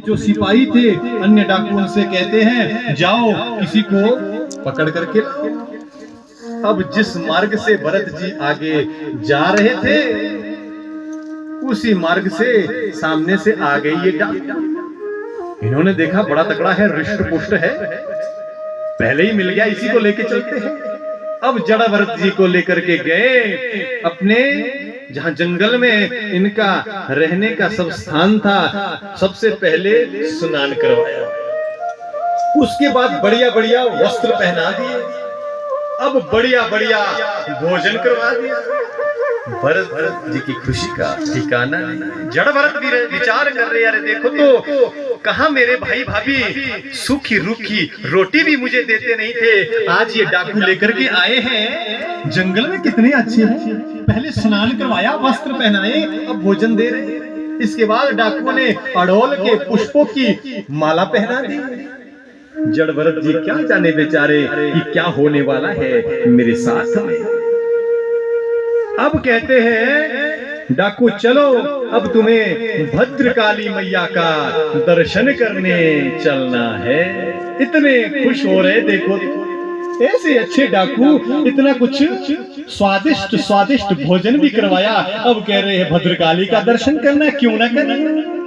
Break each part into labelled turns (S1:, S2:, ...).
S1: जो सिपाही थे अन्य डाकुओं से कहते हैं जाओ किसी को पकड़ करके लाओ। अब जिस मार्ग से भरत जी आगे जा रहे थे उसी मार्ग से सामने से आ गई ये डाकू। इन्होंने देखा बड़ा तगड़ा है, रिष्ट पुष्ट है, पहले ही मिल गया, इसी को लेके चलते हैं। अब जड़ भरत जी को लेकर के गए अपने जहां जंगल में इनका रहने का सब स्थान था। सबसे पहले स्नान करवाया, उसके बाद बढ़िया बढ़िया वस्त्र पहना दिए, अब बढ़िया बढ़िया भोजन करवा दिया। भरत जी की खुशी का ठिकाना नहीं। जड़ भरत भी विचार कर रहे, अरे देखो तो कहा मेरे भाई भाभी सूखी रूखी रोटी भी मुझे देते नहीं थे, आज ये डाकू लेकर के आए हैं। जंगल में कितने अच्छे हैं, पहले स्नान करवाया, वस्त्र पहनाए, अब भोजन दे रहे हैं। इसके बाद डाकुओं ने अड़ोल के पुष्पों की माला पहना दी। जड़ भरत जी क्या जाने बेचारे कि क्या होने वाला है मेरे साथ में। अब कहते हैं डाकू चलो अब तुम्हें भद्रकाली मैया का दर्शन करने चलना है। इतने खुश हो रहे, देखो ऐसे अच्छे डाकू, इतना कुछ स्वादिष्ट स्वादिष्ट भोजन भी करवाया, अब कह रहे हैं भद्रकाली का दर्शन करना, क्यों ना करें।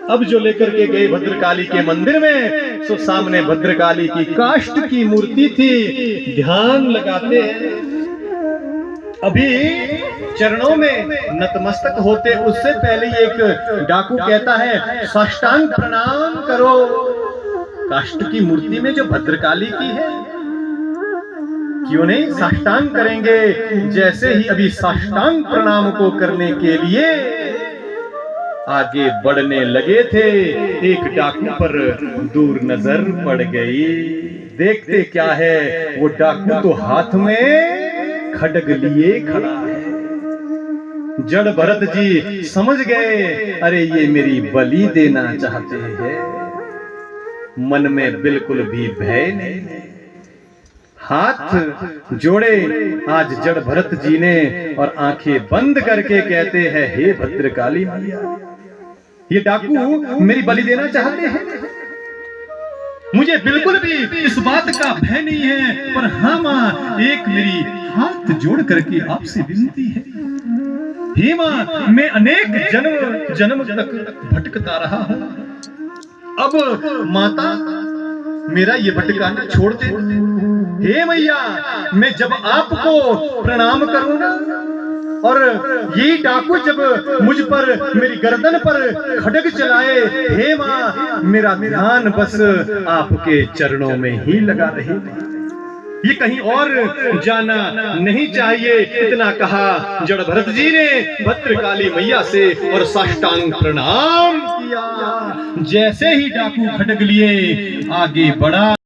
S1: अब जो लेकर के गए भद्रकाली के मंदिर में, सो सामने भद्रकाली की काष्ठ की मूर्ति थी। ध्यान लगाते हैं, अभी चरणों में नतमस्तक होते उससे पहले एक डाकू कहता है साष्टांग प्रणाम करो। काष्ठ की मूर्ति में जो भद्रकाली की है, क्यों नहीं साष्टांग करेंगे। जैसे ही अभी साष्टांग प्रणाम को करने के लिए आगे बढ़ने लगे थे, एक डाकू पर दूर नजर पड़ गई। देखते क्या है, वो डाकू तो हाथ में खड्ग लिए खड़ा है। जड़ भरत जी समझ गए, अरे ये मेरी बलि देना चाहते हैं। मन में बिल्कुल भी भय नहीं, हाथ जोड़े आज जड़ भरत जी ने और आंखें बंद करके कहते हैं हे भद्रकाली मैया, ये डाकू मेरी बलि देना चाहते हैं। मुझे बिल्कुल भी इस बात का भय नहीं है, पर हाँ मां, एक मेरी हाथ जोड़ करके आपसे विनती है। हे मां, मैं अनेक जन्म जन्म तक भटकता रहा हूं, अब माता मेरा ये भटकाना छोड़ दे। हे मैया, मैं जब आपको प्रणाम करूंगा और ये डाकू जब मुझ पर मेरी गर्दन पर खड्ग चलाए, हे मां, मेरा ध्यान बस आपके चरणों में ही लगा रहे, ये कहीं और जाना नहीं चाहिए। इतना कहा जड़ भरत जी ने भद्रकाली मैया से और साष्टांग प्रणाम किया। जैसे ही डाकू खड्ग लिए आगे बढ़ा।